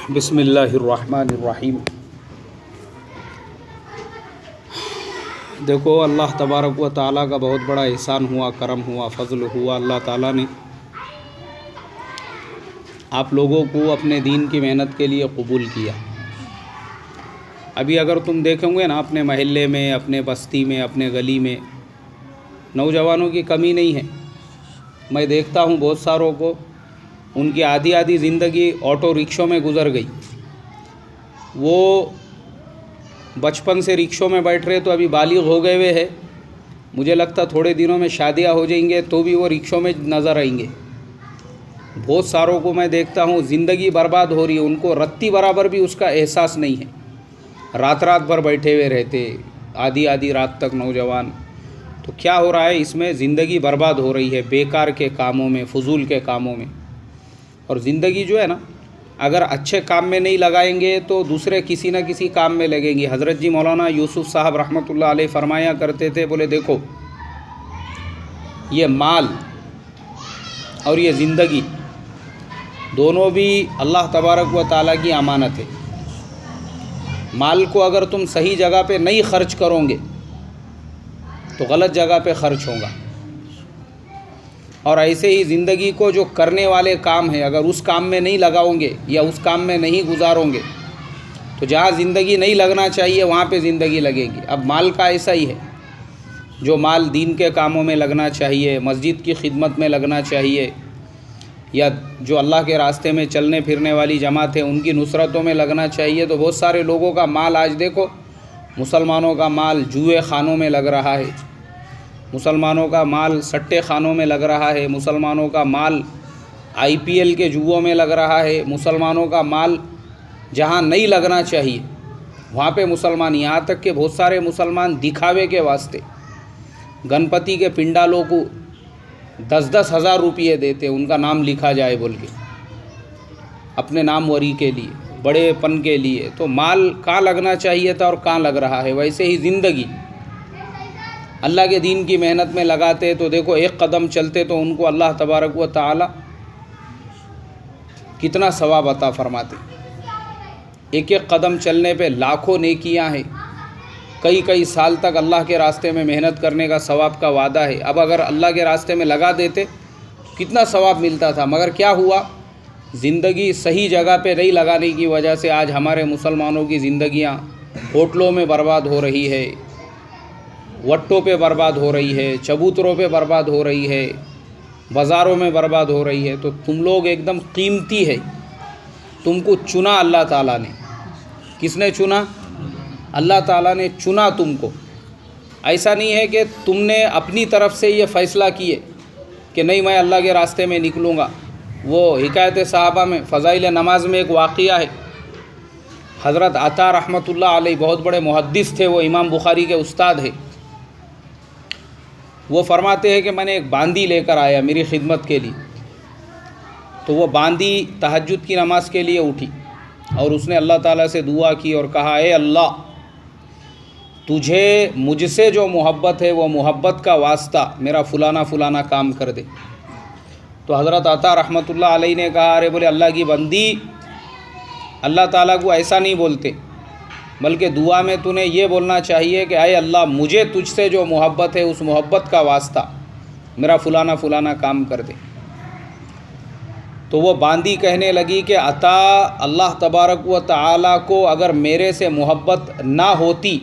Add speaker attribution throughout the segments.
Speaker 1: بسم اللہ الرحمن الرحیم۔ دیکھو، اللہ تبارک و تعالیٰ کا بہت بڑا احسان ہوا، کرم ہوا، فضل ہوا۔ اللہ تعالیٰ نے آپ لوگوں کو اپنے دین کی محنت کے لیے قبول کیا۔ ابھی اگر تم دیکھیں گے نا، اپنے محلے میں، اپنے بستی میں، اپنے گلی میں نوجوانوں کی کمی نہیں ہے۔ میں دیکھتا ہوں بہت ساروں کو، ان کی آدھی زندگی آٹو رکشوں میں گزر گئی۔ وہ بچپن سے رکشوں میں بیٹھ رہے تو ابھی بالغ ہو گئے ہوئے ہیں۔ مجھے لگتا تھوڑے دنوں میں شادیاں ہو جائیں گے تو بھی وہ رکشوں میں نظر آئیں گے۔ بہت ساروں کو میں دیکھتا ہوں زندگی برباد ہو رہی ہے، ان کو رتی برابر بھی اس کا احساس نہیں ہے۔ رات بھر بیٹھے ہوئے رہتے، آدھی رات تک نوجوان۔ تو کیا ہو رہا ہے؟ اس میں زندگی برباد ہو رہی ہے، بیکار کے کاموں میں، فضول کے کاموں میں۔ اور زندگی جو ہے نا، اگر اچھے کام میں نہیں لگائیں گے تو دوسرے کسی نہ کسی کام میں لگیں گے۔ حضرت جی مولانا یوسف صاحب رحمۃ اللہ علیہ فرمایا کرتے تھے، بولے دیکھو، یہ مال اور یہ زندگی دونوں بھی اللہ تبارک و تعالیٰ کی امانت ہے۔ مال کو اگر تم صحیح جگہ پہ نہیں خرچ کرو گے تو غلط جگہ پہ خرچ ہوگا، اور ایسے ہی زندگی کو جو کرنے والے کام ہیں، اگر اس کام میں نہیں لگاؤ گے یا اس کام میں نہیں گزارو گے تو جہاں زندگی نہیں لگنا چاہیے وہاں پہ زندگی لگے گی۔ اب مال کا ایسا ہی ہے، جو مال دین کے کاموں میں لگنا چاہیے، مسجد کی خدمت میں لگنا چاہیے، یا جو اللہ کے راستے میں چلنے پھرنے والی جماعت ہے ان کی نصرتوں میں لگنا چاہیے، تو بہت سارے لوگوں کا مال آج دیکھو، مسلمانوں کا مال جوئے خانوں میں لگ رہا ہے، مسلمانوں کا مال سٹے خانوں میں لگ رہا ہے، مسلمانوں کا مال IPL کے جوؤں میں لگ رہا ہے، مسلمانوں کا مال جہاں نہیں لگنا چاہیے وہاں پہ مسلمان، یہاں تک کہ بہت سارے مسلمان دکھاوے کے واسطے گنپتی کے پنڈالوں کو 10 ہزار روپئے دیتے، ان کا نام لکھا جائے بول کے، اپنے نام وری کے لیے، بڑے پن کے لیے۔ تو مال کہاں لگنا چاہیے تھا اور کہاں لگ رہا ہے؟ ویسے ہی زندگی اللہ کے دین کی محنت میں لگاتے تو دیکھو، ایک قدم چلتے تو ان کو اللہ تبارک و تعالی کتنا ثواب عطا فرماتے۔ ایک قدم چلنے پہ لاکھوں نیکیاں ہیں، کئی سال تک اللہ کے راستے میں محنت کرنے کا ثواب کا وعدہ ہے۔ اب اگر اللہ کے راستے میں لگا دیتے تو کتنا ثواب ملتا تھا، مگر کیا ہوا؟ زندگی صحیح جگہ پہ نہیں لگانے کی وجہ سے آج ہمارے مسلمانوں کی زندگیاں ہوٹلوں میں برباد ہو رہی ہے، وٹوں پہ برباد ہو رہی ہے، چبوتروں پہ برباد ہو رہی ہے، بازاروں میں برباد ہو رہی ہے۔ تو تم لوگ ایک دم قیمتی ہے، تم کو چنا اللہ تعالیٰ نے۔ کس نے چنا؟ اللہ تعالیٰ نے چنا تم کو۔ ایسا نہیں ہے کہ تم نے اپنی طرف سے یہ فیصلہ کیے کہ نہیں میں اللہ کے راستے میں نکلوں گا۔ وہ حکایت صحابہ میں، فضائل نماز میں ایک واقعہ ہے۔ حضرت عطا رحمۃ اللہ علیہ بہت بڑے محدث تھے، وہ امام بخاری کے استاد ہیں۔ وہ فرماتے ہیں کہ میں نے ایک باندی لے کر آیا میری خدمت کے لیے، تو وہ باندی تہجد کی نماز کے لیے اٹھی اور اس نے اللہ تعالیٰ سے دعا کی اور کہا، اے اللہ، تجھے مجھ سے جو محبت ہے وہ محبت کا واسطہ میرا فلانا کام کر دے۔ تو حضرت عطا رحمۃ اللہ علیہ نے کہا، ارے بولے اللہ کی بندی، اللہ تعالیٰ کو ایسا نہیں بولتے، بلکہ دعا میں تو نے یہ بولنا چاہیے کہ اے اللہ، مجھے تجھ سے جو محبت ہے اس محبت کا واسطہ میرا فلانا کام کر دے۔ تو وہ باندی کہنے لگی کہ عطا، اللہ تبارک و تعالیٰ کو اگر میرے سے محبت نہ ہوتی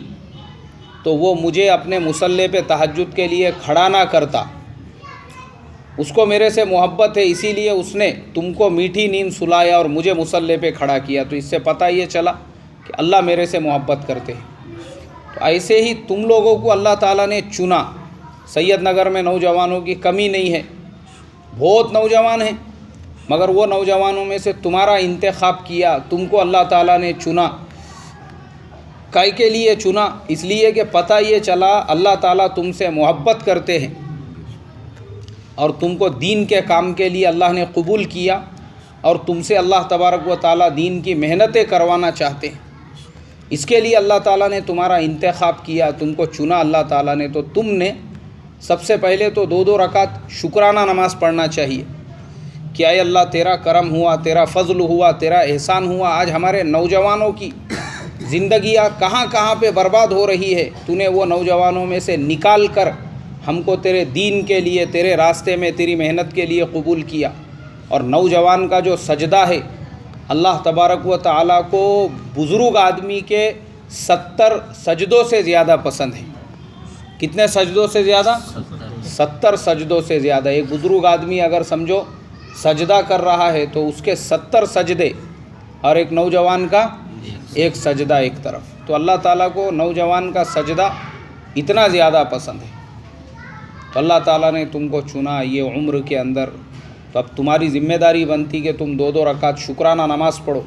Speaker 1: تو وہ مجھے اپنے مصلی پہ تہجد کے لیے کھڑا نہ کرتا۔ اس کو میرے سے محبت ہے، اسی لیے اس نے تم کو میٹھی نیند سلایا اور مجھے مصلی پہ کھڑا کیا۔ تو اس سے پتہ یہ چلا کہ اللہ میرے سے محبت کرتے ہیں۔ تو ایسے ہی تم لوگوں کو اللہ تعالیٰ نے چنا۔ سید نگر میں نوجوانوں کی کمی نہیں ہے، بہت نوجوان ہیں، مگر وہ نوجوانوں میں سے تمہارا انتخاب کیا، تم کو اللہ تعالیٰ نے چنا۔ کائے کے لیے چنا؟ اس لیے کہ پتہ یہ چلا اللہ تعالیٰ تم سے محبت کرتے ہیں اور تم کو دین کے کام کے لیے اللہ نے قبول کیا، اور تم سے اللہ تبارک و تعالیٰ دین کی محنتیں کروانا چاہتے ہیں۔ اس کے لیے اللہ تعالیٰ نے تمہارا انتخاب کیا، تم کو چنا اللہ تعالیٰ نے۔ تو تم نے سب سے پہلے تو 2 رکعت شکرانہ نماز پڑھنا چاہیے کہ اے اللہ تیرا کرم ہوا، تیرا فضل ہوا، تیرا احسان ہوا، آج ہمارے نوجوانوں کی زندگیاں کہاں کہاں پہ برباد ہو رہی ہے، تو نے وہ نوجوانوں میں سے نکال کر ہم کو تیرے دین کے لیے، تیرے راستے میں تیری محنت کے لیے قبول کیا۔ اور نوجوان کا جو سجدہ ہے اللہ تبارک و تعالیٰ کو بزرگ آدمی کے 70 سجدوں سے زیادہ پسند ہے۔ کتنے سجدوں سے زیادہ؟ 70 سجدوں سے زیادہ۔ ایک بزرگ آدمی اگر سمجھو سجدہ کر رہا ہے تو اس کے 70 سجدے، اور ایک نوجوان کا ایک سجدہ ایک طرف۔ تو اللہ تعالیٰ کو نوجوان کا سجدہ اتنا زیادہ پسند ہے۔ تو اللہ تعالیٰ نے تم کو چنا یہ عمر کے اندر، تو اب تمہاری ذمہ داری بنتی کہ تم 2 رکعت شکرانہ نماز پڑھو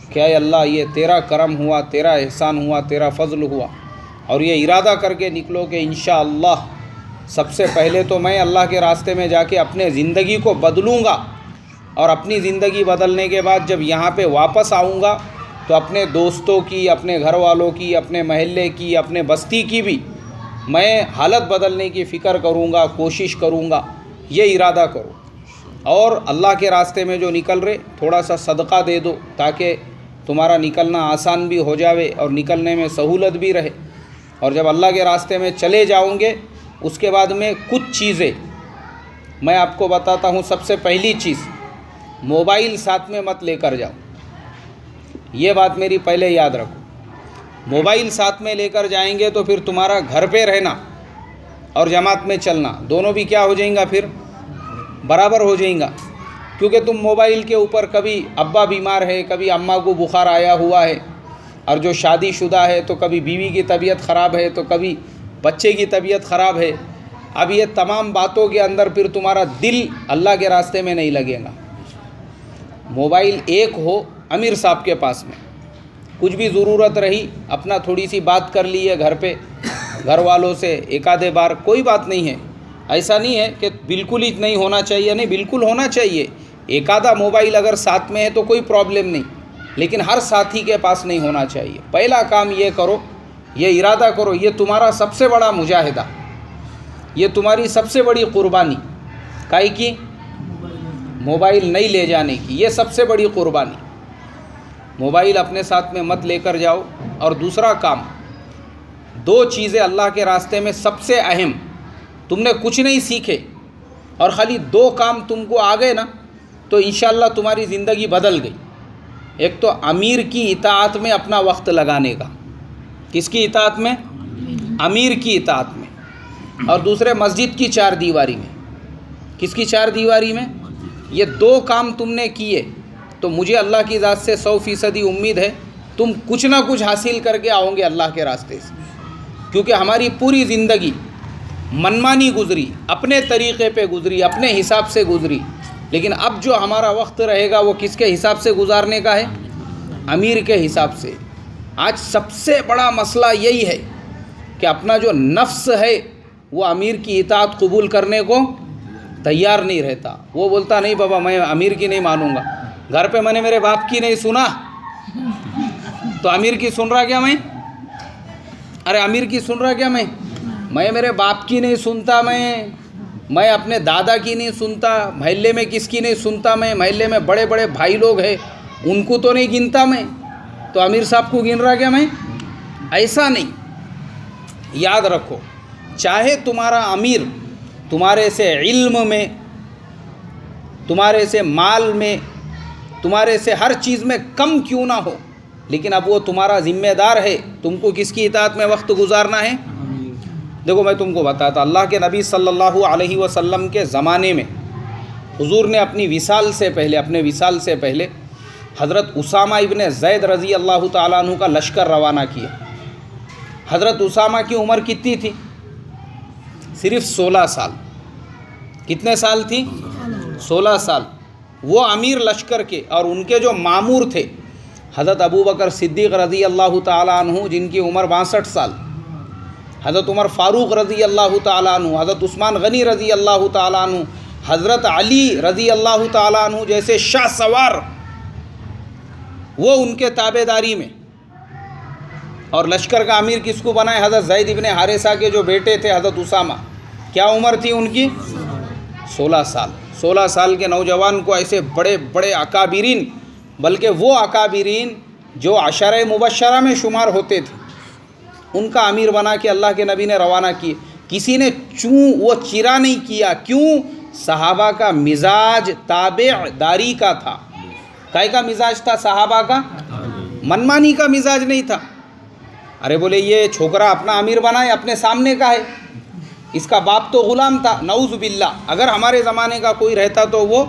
Speaker 1: کہ اے اللہ یہ تیرا کرم ہوا، تیرا احسان ہوا، تیرا فضل ہوا، اور یہ ارادہ کر کے نکلو کہ انشاءاللہ سب سے پہلے تو میں اللہ کے راستے میں جا کے اپنے زندگی کو بدلوں گا، اور اپنی زندگی بدلنے کے بعد جب یہاں پہ واپس آؤں گا تو اپنے دوستوں کی، اپنے گھر والوں کی، اپنے محلے کی، اپنے بستی کی بھی میں حالت بدلنے کی فکر کروں گا، کوشش کروں گا۔ یہ ارادہ کرو، اور اللہ کے راستے میں جو نکل رہے تھوڑا سا صدقہ دے دو تاکہ تمہارا نکلنا آسان بھی ہو جاوے اور نکلنے میں سہولت بھی رہے۔ اور جب اللہ کے راستے میں چلے جاؤں گے اس کے بعد میں کچھ چیزیں میں آپ کو بتاتا ہوں۔ سب سے پہلی چیز، موبائل ساتھ میں مت لے کر جاؤ، یہ بات میری پہلے یاد رکھو۔ موبائل ساتھ میں لے کر جائیں گے تو پھر تمہارا گھر پہ رہنا اور جماعت میں چلنا دونوں بھی کیا ہو جائیں گا، پھر برابر ہو جائیں گا، کیونکہ تم موبائل کے اوپر کبھی ابا بیمار ہے، کبھی اماں کو بخار آیا ہوا ہے، اور جو شادی شدہ ہے تو کبھی بیوی کی طبیعت خراب ہے، تو کبھی بچے کی طبیعت خراب ہے۔ اب یہ تمام باتوں کے اندر پھر تمہارا دل اللہ کے راستے میں نہیں لگے گا۔ موبائل ایک ہو امیر صاحب کے پاس میں، کچھ بھی ضرورت رہی اپنا تھوڑی سی بات کر لیے گھر پہ گھر والوں سے ایک آدھے بار، کوئی بات نہیں ہے۔ ایسا نہیں ہے کہ بالکل ہی نہیں ہونا چاہیے، نہیں بالکل ہونا چاہیے۔ ایک آدھا موبائل اگر ساتھ میں ہے تو کوئی پرابلم نہیں، لیکن ہر ساتھی کے پاس نہیں ہونا چاہیے۔ پہلا کام یہ کرو، یہ ارادہ کرو، یہ تمہارا سب سے بڑا مجاہدہ، یہ تمہاری سب سے بڑی قربانی، کائی کی؟ موبائل نہیں لے جانے کی، یہ سب سے بڑی قربانی۔ موبائل اپنے ساتھ میں مت لے کر جاؤ۔ اور دوسرا کام، 2 چیزیں اللہ کے راستے میں سب سے اہم، تم نے کچھ نہیں سیکھے اور خالی 2 کام تم کو آ گئے نا تو انشاءاللہ تمہاری زندگی بدل گئی۔ ایک تو امیر کی اطاعت میں اپنا وقت لگانے کا، کس کی اطاعت میں؟ امیر کی اطاعت میں۔ اور دوسرے مسجد کی 4 دیواری میں، کس کی 4 دیواری میں؟ یہ 2 کام تم نے کیے تو مجھے اللہ کی ذات سے 100% امید ہے تم کچھ نہ کچھ حاصل کر کے آؤ گے اللہ کے راستے سے، کیونکہ ہماری پوری زندگی منمانی گزری، اپنے طریقے پہ گزری، اپنے حساب سے گزری، لیکن اب جو ہمارا وقت رہے گا وہ کس کے حساب سے گزارنے کا ہے؟ امیر کے حساب سے۔ آج سب سے بڑا مسئلہ یہی ہے کہ اپنا جو نفس ہے وہ امیر کی اطاعت قبول کرنے کو تیار نہیں رہتا۔ وہ بولتا نہیں بابا میں امیر کی نہیں مانوں گا، گھر پہ میں نے میرے باپ کی نہیں سنا تو امیر کی سن رہا کیا میں؟ ارے امیر کی سن رہا کیا میں میرے باپ کی نہیں سنتا، میں اپنے دادا کی نہیں سنتا، محلے میں کس کی نہیں سنتا، میں محلے میں بڑے بڑے بھائی لوگ ہیں ان کو تو نہیں گنتا میں، تو امیر صاحب کو گن رہا کیا میں؟ ایسا نہیں۔ یاد رکھو، چاہے تمہارا امیر تمہارے سے علم میں، تمہارے سے مال میں، تمہارے سے ہر چیز میں کم کیوں نہ ہو، لیکن اب وہ تمہارا ذمہ دار ہے، تم کو کس کی اطاعت میں وقت گزارنا ہے۔ دیکھو میں تم کو بتاتا، اللہ کے نبی صلی اللہ علیہ وسلم کے زمانے میں حضور نے اپنے وصال سے پہلے حضرت اسامہ ابن زید رضی اللہ تعالیٰ عنہ کا لشکر روانہ کیا۔ حضرت اسامہ کی عمر کتنی تھی؟ صرف 16 سال۔ کتنے سال تھی؟ 16 سال۔ وہ امیر لشکر کے، اور ان کے جو مامور تھے حضرت ابو بکر صدیق رضی اللہ تعالیٰ عنہ جن کی عمر 62 سال، حضرت عمر فاروق رضی اللہ تعالیٰ عنہ، حضرت عثمان غنی رضی اللہ تعالیٰ عنہ، حضرت علی رضی اللہ تعالیٰ عنہ جیسے شاہ سوار، وہ ان کے تابع داری میں۔ اور لشکر کا امیر کس کو بنائے؟ حضرت زید ابن حارثہ کے جو بیٹے تھے حضرت اسامہ، کیا عمر تھی ان کی؟ 16 سال۔ 16 سال کے نوجوان کو ایسے بڑے بڑے اکابرین، بلکہ وہ اکابرین جو عشرہ مبشرہ میں شمار ہوتے تھے، ان کا امیر بنا کے اللہ کے نبی نے روانہ کیے. کسی نے وہ چرا نہیں کیا. کیوں؟ صحابہ کا مزاج تابع داری کا تھا. کائے کا مزاج تھا صحابہ کا؟ منمانی کا مزاج نہیں تھا. ارے بولے یہ چھوکرا اپنا امیر بنائے، اپنے سامنے کا ہے، اس کا باپ تو غلام تھا. نعوذ باللہ. اگر ہمارے زمانے کا کوئی رہتا تو وہ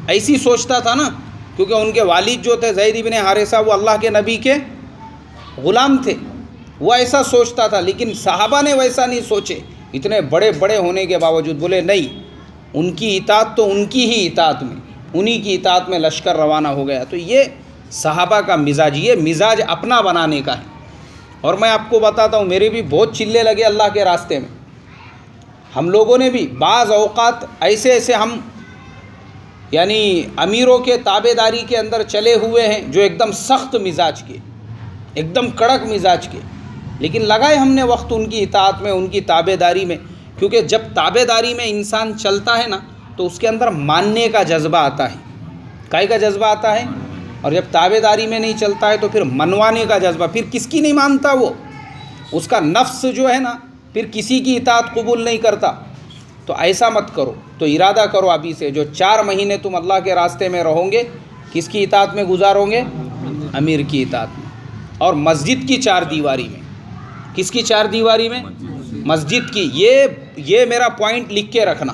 Speaker 1: ایسی سوچتا تھا نا، کیونکہ ان کے والد جو تھے زید بن حارثہ، وہ اللہ کے نبی کے غلام تھے. وہ ایسا سوچتا تھا، لیکن صحابہ نے ویسا نہیں سوچے. اتنے بڑے بڑے ہونے کے باوجود بولے نہیں، ان کی اطاعت تو ان کی ہی اطاعت میں، انہی کی اطاعت میں لشکر روانہ ہو گیا. تو یہ صحابہ کا مزاج، یہ مزاج اپنا بنانے کا ہے. اور میں آپ کو بتاتا ہوں، میرے بھی بہت چلے لگے اللہ کے راستے میں. ہم لوگوں نے بھی بعض اوقات ایسے ہم یعنی امیروں کے تابع داری کے اندر چلے ہوئے ہیں، جو ایک دم سخت مزاج کے، ایک دم کڑک مزاج کے، لیکن لگائے ہم نے وقت ان کی اطاعت میں، ان کی تابع داری میں. کیونکہ جب تابع داری میں انسان چلتا ہے نا، تو اس کے اندر ماننے کا جذبہ آتا ہے. کائے کا جذبہ آتا ہے؟ اور جب تابع داری میں نہیں چلتا ہے تو پھر منوانے کا جذبہ. پھر کس کی نہیں مانتا وہ؟ اس کا نفس جو ہے نا، پھر کسی کی اطاعت قبول نہیں کرتا. تو ایسا مت کرو. تو ارادہ کرو ابھی سے، جو 4 مہینے تم اللہ کے راستے میں رہو گے، کس کی اطاعت میں گزارو گے؟ امیر کی اطاعت میں. اور مسجد کی 4 دیواری میں. کس کی 4 دیواری میں؟ مسجد کی. یہ میرا پوائنٹ لکھ کے رکھنا.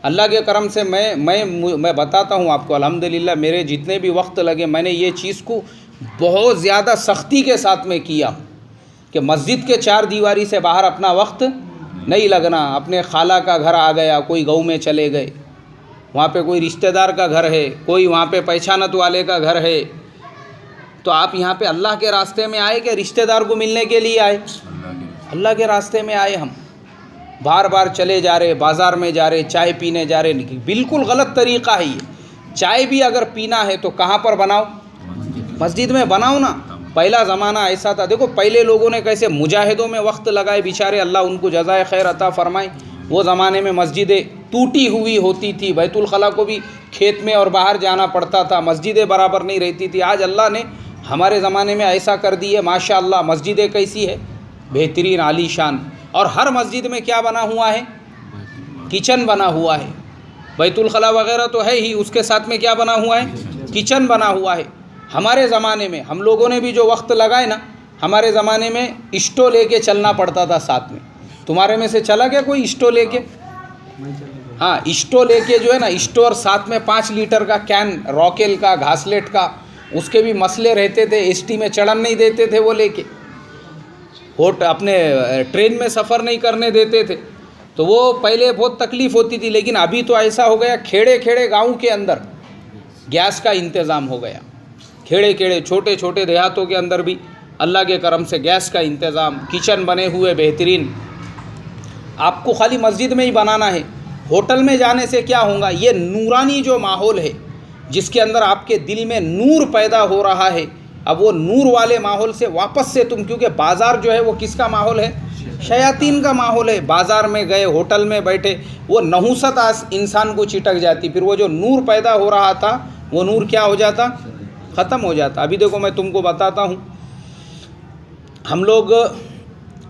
Speaker 1: اللہ کے کرم سے میں بتاتا ہوں آپ کو، الحمدللہ میرے جتنے بھی وقت لگے، میں نے یہ چیز کو بہت زیادہ سختی کے ساتھ میں کیا کہ مسجد کے 4 دیواری سے باہر اپنا وقت نہیں لگنا. اپنے خالہ کا گھر آ گیا، کوئی گاؤں میں چلے گئے، وہاں پہ کوئی رشتہ دار کا گھر ہے، کوئی وہاں پہ پہچانت والے کا گھر ہے، تو آپ یہاں پہ اللہ کے راستے میں آئے کہ رشتہ دار کو ملنے کے لیے آئے؟ اللہ کے راستے میں آئے. ہم بار بار چلے جا رہے، بازار میں جا رہے، چائے پینے جا رہے. بالکل غلط طریقہ ہے یہ. چائے بھی اگر پینا ہے تو کہاں پر بناؤ؟ مسجد میں بناؤ نا. پہلا زمانہ ایسا تھا. دیکھو پہلے لوگوں نے کیسے مجاہدوں میں وقت لگائے، بیچارے اللہ ان کو جزائے خیر عطا فرمائے. وہ زمانے میں مسجدیں ٹوٹی ہوئی ہوتی تھی، بیت الخلا کو بھی کھیت میں اور باہر جانا پڑتا تھا، مسجدیں برابر نہیں رہتی تھی. آج اللہ نے ہمارے زمانے میں ایسا کر دی ہے، ماشاء اللہ. مسجدیں کیسی ہے؟ بہترین، عالی شان. اور ہر مسجد میں کیا بنا ہوا ہے؟ کچن بنا ہوا ہے. بیت الخلا وغیرہ تو ہے ہی، اس کے ساتھ میں کیا بنا ہوا ہے؟ کچن بنا ہوا ہے. ہمارے زمانے میں ہم لوگوں نے بھی جو وقت لگائے نا، ہمارے زمانے میں اسٹو لے کے چلنا پڑتا تھا ساتھ میں. تمہارے میں سے چلا گیا کوئی اسٹو لے کے؟ ہاں، اسٹو لے کے جو ہے نا، اسٹو اور ساتھ میں 5 لیٹر کا کین، راکیل کا، گھاسلیٹ کا. اس کے بھی مسئلے رہتے تھے، ایس ٹی میں چڑھن نہیں دیتے تھے وہ لے کے، اپنے ٹرین میں سفر نہیں کرنے دیتے تھے. تو وہ پہلے بہت تکلیف ہوتی تھی. لیکن ابھی تو ایسا ہو گیا، کھیڑے کھیڑے گاؤں کے اندر گیس کا انتظام ہو گیا. کھیڑے کھیڑے چھوٹے چھوٹے دیہاتوں کے اندر بھی اللہ کے کرم سے گیس کا انتظام، کچن بنے ہوئے بہترین. آپ کو خالی مسجد میں ہی بنانا ہے. ہوٹل میں جانے سے کیا ہوگا؟ یہ نورانی جو ماحول ہے، جس کے اندر آپ کے دل میں نور پیدا ہو رہا ہے، اب وہ نور والے ماحول سے واپس سے تم، کیونکہ بازار جو ہے وہ کس کا ماحول ہے؟ شیاطین کا ماحول ہے. بازار میں گئے، ہوٹل میں بیٹھے، وہ نحوست انسان کو چٹک جاتی. پھر وہ جو نور پیدا ہو رہا تھا، وہ نور کیا ہو جاتا؟ ختم ہو جاتا. ابھی دیکھو میں تم کو بتاتا ہوں، ہم لوگ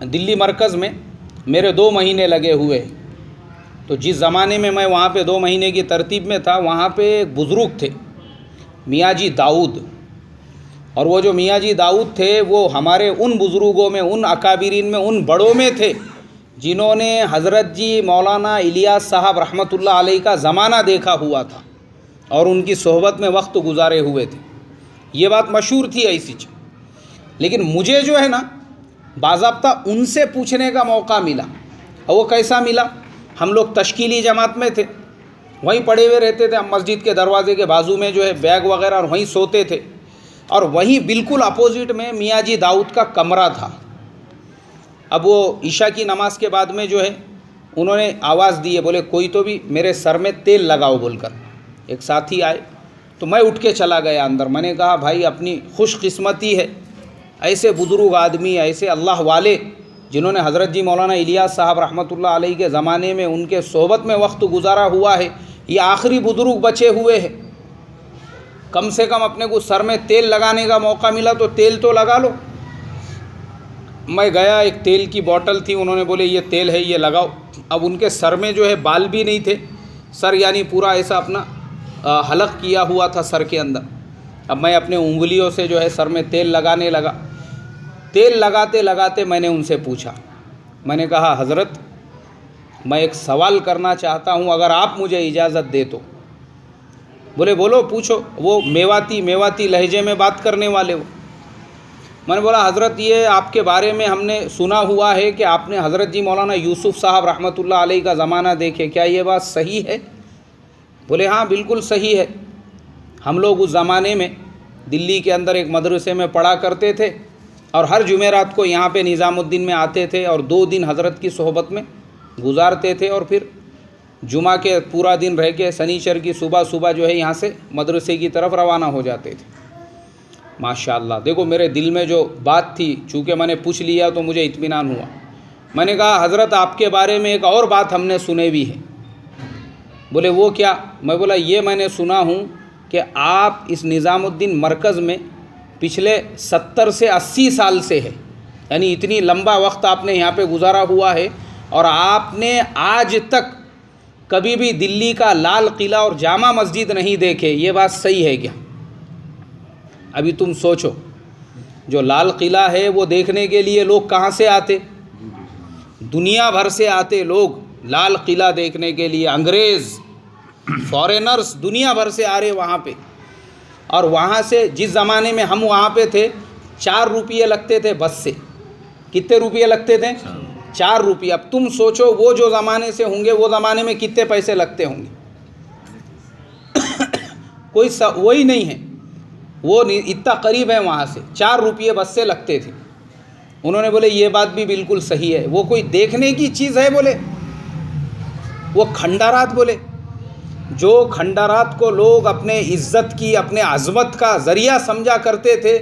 Speaker 1: دلی مرکز میں میرے 2 مہینے لگے ہوئے. تو جس زمانے میں میں وہاں پہ 2 مہینے کی ترتیب میں تھا، وہاں پہ ایک بزرگ تھے، میاں جی داؤد. اور وہ جو میاں جی داؤد تھے، وہ ہمارے ان بزرگوں میں، ان اکابرین میں، ان بڑوں میں تھے جنہوں نے حضرت جی مولانا الیاس صاحب رحمۃ اللہ علیہ کا زمانہ دیکھا ہوا تھا اور ان کی صحبت میں وقت گزارے ہوئے تھے. یہ بات مشہور تھی ایسی چیز. لیکن مجھے جو ہے نا، باضابطہ ان سے پوچھنے کا موقع ملا. اور وہ کیسا ملا؟ ہم لوگ تشکیلی جماعت میں تھے، وہیں پڑے ہوئے رہتے تھے. ہم مسجد کے دروازے کے بازو میں جو ہے بیگ وغیرہ، اور وہیں سوتے تھے. اور وہیں بالکل اپوزٹ میں میاں جی داؤد کا کمرہ تھا. اب وہ عشاء کی نماز کے بعد میں جو ہے انہوں نے آواز دی ہے، بولے کوئی تو بھی میرے سر میں تیل لگاؤ بول کر. ایک ساتھی آئے تو میں اٹھ کے چلا گیا اندر. میں نے کہا بھائی اپنی خوش قسمتی ہے، ایسے بزرگ آدمی، ایسے اللہ والے جنہوں نے حضرت جی مولانا الیاس صاحب رحمۃ اللہ علیہ کے زمانے میں ان کے صحبت میں وقت گزارا ہوا ہے، یہ آخری بزرگ بچے ہوئے ہیں، کم سے کم اپنے کو سر میں تیل لگانے کا موقع ملا تو تیل تو لگا لو۔ میں گیا، ایک تیل کی بوٹل تھی، انہوں نے بولے یہ تیل ہے یہ لگاؤ۔ اب ان کے سر میں جو ہے بال بھی نہیں تھے، سر یعنی پورا ایسا اپنا حلق کیا ہوا تھا سر کے اندر۔ اب میں اپنے انگلیوں سے جو ہے سر میں تیل لگانے لگا۔ تیل لگاتے لگاتے میں نے ان سے پوچھا، میں نے کہا حضرت میں ایک سوال کرنا چاہتا ہوں، اگر آپ مجھے اجازت دے تو۔ بولے بولو پوچھو۔ وہ میواتی لہجے میں بات کرنے والے ہو۔ میں نے بولا حضرت یہ آپ کے بارے میں ہم نے سنا ہوا ہے کہ آپ نے حضرت جی مولانا یوسف صاحب رحمۃ اللہ علیہ کا زمانہ دیکھے، کیا یہ بات صحیح ہے؟ بولے ہاں بالکل صحیح ہے، ہم لوگ اس زمانے میں دلی کے اندر ایک مدرسے میں پڑھا کرتے تھے اور ہر جمعرات کو یہاں پہ نظام الدین میں آتے تھے اور 2 دن حضرت کی صحبت میں گزارتے تھے، اور پھر جمعہ کے پورا دن رہ کے سنیچر کی صبح جو ہے یہاں سے مدرسے کی طرف روانہ ہو جاتے تھے۔ ماشاءاللہ دیکھو میرے دل میں جو بات تھی، چونکہ میں نے پوچھ لیا تو مجھے اطمینان ہوا۔ میں نے کہا حضرت آپ کے بارے میں ایک اور بات ہم نے سنے بھی ہے۔ بولے وہ کیا؟ میں بولا یہ میں نے سنا ہوں کہ آپ اس نظام الدین مرکز میں پچھلے 70 سے 80 سال سے ہے، یعنی اتنی لمبا وقت آپ نے یہاں پہ گزارا ہوا ہے، اور آپ نے آج تک کبھی بھی دلی کا لال قلعہ اور جامع مسجد نہیں دیکھے، یہ بات صحیح ہے کیا؟ ابھی تم سوچو، جو لال قلعہ ہے وہ دیکھنے کے لیے لوگ کہاں سے آتے؟ دنیا بھر سے آتے لوگ لال قلعہ دیکھنے کے لیے، انگریز فارینرز دنیا بھر سے آ رہے وہاں پہ۔ اور وہاں سے جس زمانے میں ہم وہاں پہ تھے 4 روپیے لگتے تھے بس سے۔ کتنے روپیے لگتے تھے؟ 4 روپیے۔ اب تم سوچو وہ جو زمانے سے ہوں گے وہ زمانے میں کتنے پیسے لگتے ہوں گے؟ کوئی وہی نہیں ہے، وہ اتنا قریب ہے وہاں سے، 4 روپیے بس سے لگتے تھے۔ انہوں نے بولے یہ بات بھی بالکل صحیح ہے، وہ کوئی دیکھنے کی چیز ہے؟ بولے وہ کھنڈارات، بولے جو کھنڈارات کو لوگ اپنے عزت کی، اپنے عظمت کا ذریعہ سمجھا کرتے تھے،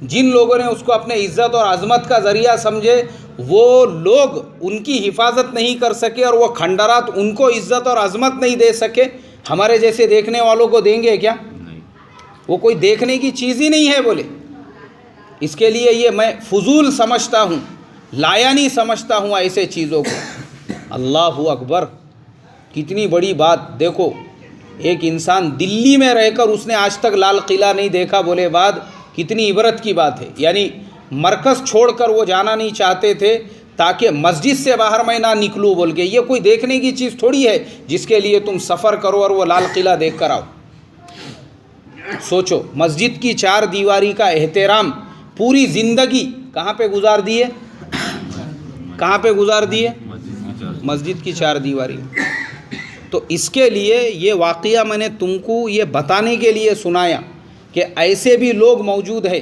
Speaker 1: جن لوگوں نے اس کو اپنے عزت اور عظمت کا ذریعہ سمجھے، وہ لوگ ان کی حفاظت نہیں کر سکے، اور وہ کھنڈارات ان کو عزت اور عظمت نہیں دے سکے۔ ہمارے جیسے دیکھنے والوں کو دیں گے کیا؟ وہ کوئی دیکھنے کی چیز ہی نہیں ہے۔ بولے اس کے لیے یہ میں فضول سمجھتا ہوں، لایانی سمجھتا ہوں ایسے چیزوں کو۔ اللہ اکبر، کتنی بڑی بات! دیکھو ایک انسان دلی میں رہ کر اس نے آج تک لال قلعہ نہیں دیکھا، بولے بعد کتنی عبرت کی بات ہے۔ یعنی مرکز چھوڑ کر وہ جانا نہیں چاہتے تھے تاکہ مسجد سے باہر میں نہ نکلوں بول کے۔ یہ کوئی دیکھنے کی چیز تھوڑی ہے جس کے لیے تم سفر کرو اور وہ لال قلعہ دیکھ کر آؤ۔ سوچو، مسجد کی 4 دیواری کا احترام پوری زندگی کہاں پہ گزار دیے؟ کہاں پہ گزار دیے؟ مسجد کی 4 دیواری۔ تو اس کے لیے یہ واقعہ میں نے تم کو یہ بتانے کے لیے سنایا کہ ایسے بھی لوگ موجود ہیں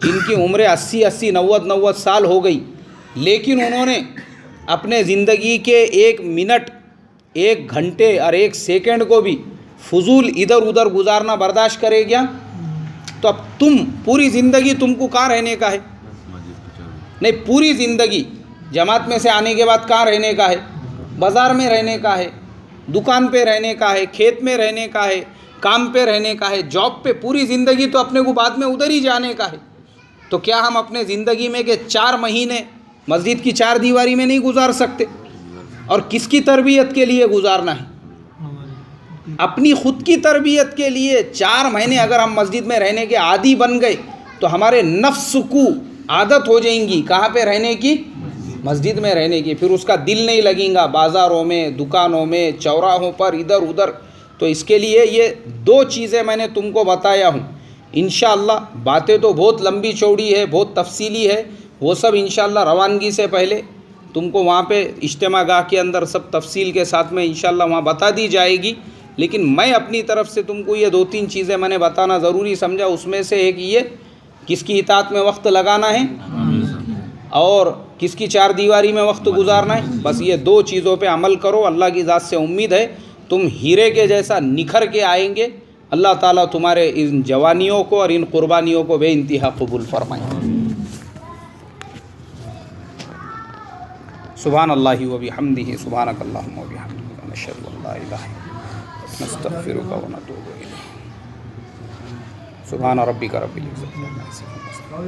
Speaker 1: جن کی عمریں 80 90 سال ہو گئی، لیکن انہوں نے اپنے زندگی کے 1 منٹ 1 گھنٹے اور 1 سیکنڈ کو بھی فضول ادھر ادھر گزارنا برداشت کرے گیا؟ تو اب تم پوری زندگی تم کو کہاں رہنے کا ہے؟ نہیں، پوری زندگی جماعت میں سے آنے کے بعد کہاں رہنے کا ہے؟ بازار میں رہنے کا ہے، دکان پہ رہنے کا ہے، کھیت میں رہنے کا ہے، کام پہ رہنے کا ہے، جاب پہ۔ پوری زندگی تو اپنے کو بعد میں ادھر ہی جانے کا ہے۔ تو کیا ہم اپنے زندگی میں کہ 4 مہینے مسجد کی 4 دیواری میں نہیں گزار سکتے؟ اور کس کی تربیت کے لیے گزارنا ہے؟ اپنی خود کی تربیت کے لیے 4 مہینے اگر ہم مسجد میں رہنے کے عادی بن گئے تو ہمارے نفس کو عادت ہو جائیں گی کہاں پہ رہنے کی؟ مسجد میں رہنے کی۔ پھر اس کا دل نہیں لگیں گا بازاروں میں، دکانوں میں، چوراہوں پر، ادھر ادھر۔ تو اس کے لیے یہ 2 چیزیں میں نے تم کو بتایا ہوں۔ انشاءاللہ باتیں تو بہت لمبی چوڑی ہے، بہت تفصیلی ہے، وہ سب انشاءاللہ روانگی سے پہلے تم کو وہاں پہ اجتماع گاہ کے اندر سب تفصیل کے ساتھ میں انشاءاللہ وہاں بتا دی جائے گی۔ لیکن میں اپنی طرف سے تم کو یہ 2-3 چیزیں میں نے بتانا ضروری سمجھا۔ اس میں سے ایک یہ کس کی اطاعت میں وقت لگانا ہے اور کس کی 4 دیواری میں وقت گزارنا ہے۔ بس یہ 2 چیزوں پہ عمل کرو۔ اللہ کی ذات سے امید ہے تم ہیرے کے جیسا نکھر کے آئیں گے۔ اللہ تعالیٰ تمہارے ان جوانیوں کو اور ان قربانیوں کو بے انتہا قبول فرمائے۔ سبحان اللہ و بحمدہ، سبحانک اللہم و بحمدک، نشہد ان لا الہ الا انت۔ نستغفرک و نتوب الیک سبحان ربک رب العزت عما یصفون